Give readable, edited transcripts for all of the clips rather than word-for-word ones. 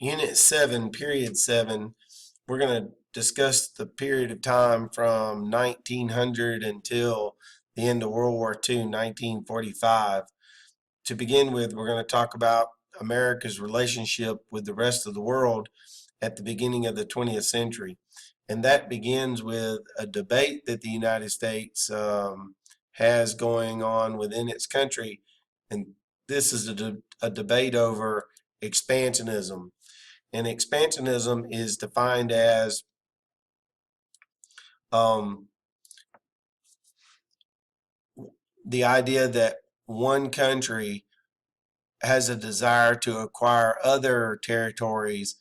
Unit 7, Period 7, we're going to discuss the period of time from 1900 until the end of World War II, 1945. To begin with, we're going to talk about America's relationship with the rest of the world at the beginning of the 20th century. And that begins with a debate that the United States has going on within its country. And this is a debate over expansionism. And expansionism is defined as um, the idea that one country has a desire to acquire other territories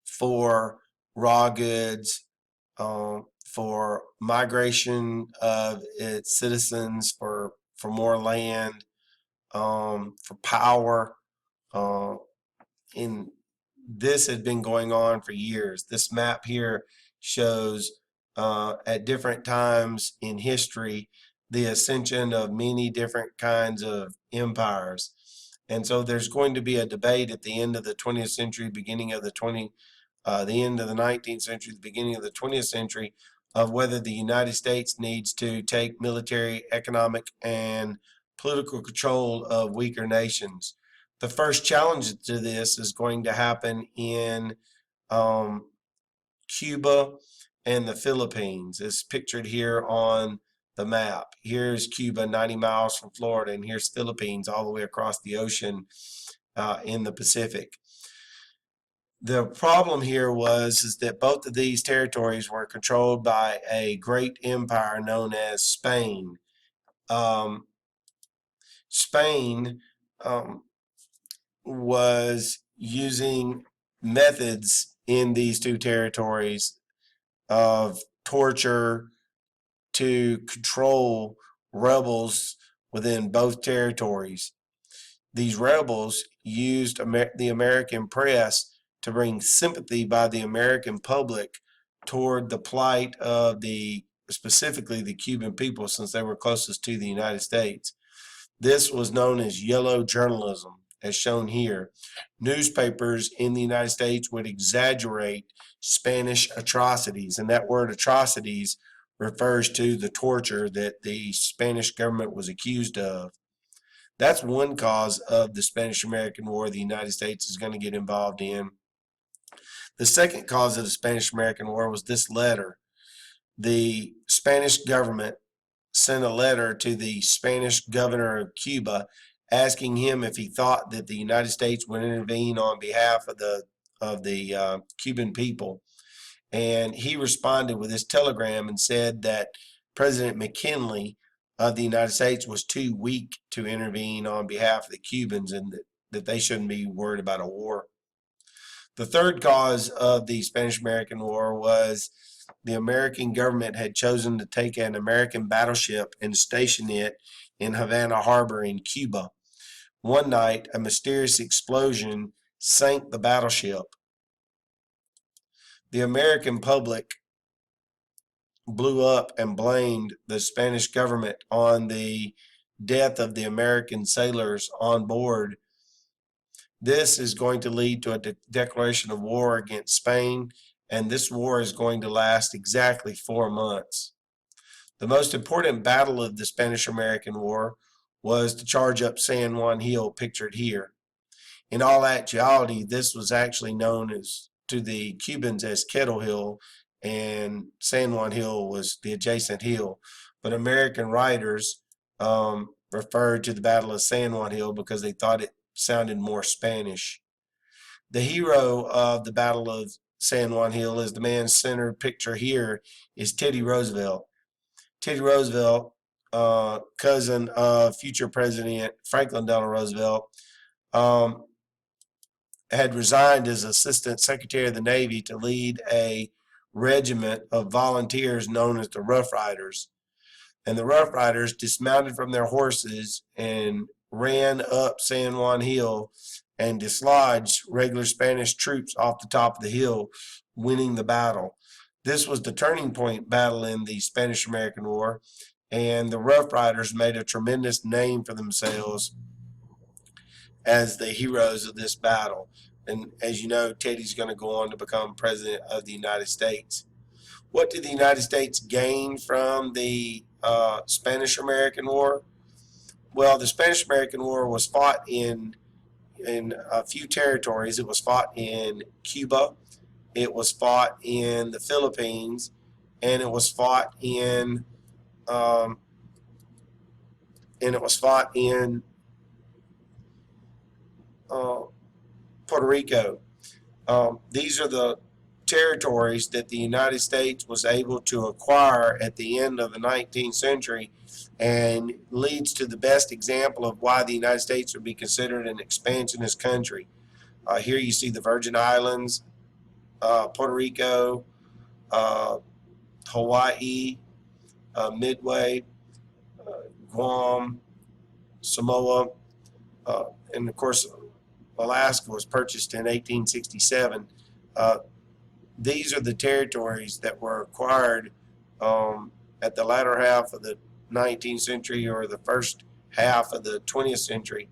for raw goods, for migration of its citizens, for more land, for power. Uh, in this has been going on for years. This map here shows at different times in history the ascension of many different kinds of empires. And so there's going to be a debate at the end of the 20th century, beginning of the end of the 19th century, the beginning of the 20th century, of whether the United States needs to take military, economic, and political control of weaker nations. The first challenge to this is going to happen in um, Cuba and the Philippines. It's pictured here on the map. Here's Cuba 90 miles from Florida, and here's Philippines all the way across the ocean in the Pacific. The problem here is that both of these territories were controlled by a great empire known as Spain. Um, Spain um, was using methods in these two territories of torture to control rebels within both territories. These rebels used the American press to bring sympathy by the American public toward the plight of specifically the Cuban people, since they were closest to the United States. This was known as yellow journalism, as shown here. Newspapers in the United States would exaggerate Spanish atrocities, and that word atrocities refers to the torture that the Spanish government was accused of. That's one cause of the Spanish-American War the United States is going to get involved in. The second cause of the Spanish-American War was this letter. The Spanish government sent a letter to the Spanish governor of Cuba asking him if he thought that the United States would intervene on behalf of the Cuban people. And he responded with this telegram and said that President McKinley of the United States was too weak to intervene on behalf of the Cubans, and that they shouldn't be worried about a war. The third cause of the Spanish-American War was the American government had chosen to take an American battleship and station it in Havana Harbor in Cuba. One night, a mysterious explosion sank the battleship. The American public blew up and blamed the Spanish government on the death of the American sailors on board. This is going to lead to a declaration of war against Spain, and this war is going to last exactly 4 months. The most important battle of the Spanish-American War was to charge up San Juan Hill, pictured here. In all actuality, this was actually known to the Cubans as Kettle Hill, and San Juan Hill was the adjacent hill. But American writers referred to the Battle of San Juan Hill because they thought it sounded more Spanish. The hero of the Battle of San Juan Hill, is the man centered picture here, is Teddy Roosevelt. Teddy Roosevelt, cousin of future President Franklin Delano Roosevelt, had resigned as Assistant Secretary of the Navy to lead a regiment of volunteers known as the Rough Riders. And the Rough Riders dismounted from their horses and ran up San Juan Hill and dislodged regular Spanish troops off the top of the hill, winning the battle. This was the turning point battle in the Spanish-American War, and the Rough Riders made a tremendous name for themselves as the heroes of this battle. And as you know, Teddy's going to go on to become president of the United States. What did the United States gain from the Spanish-American War? Well, the Spanish-American War was fought in a few territories. It was fought in Cuba, it was fought in the Philippines, and it was fought in um, uh, Puerto Rico. These are the territories that the United States was able to acquire at the end of the 19th century, and leads to the best example of why the United States would be considered an expansionist country. Here you see the Virgin Islands, Puerto Rico, uh, Hawaii, Midway, Guam, Samoa, uh, and of course Alaska was purchased in 1867. Uh, these are the territories that were acquired at the latter half of the 19th century or the first half of the 20th century,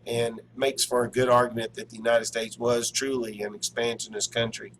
and makes for a good argument that the United States was truly an expansionist country.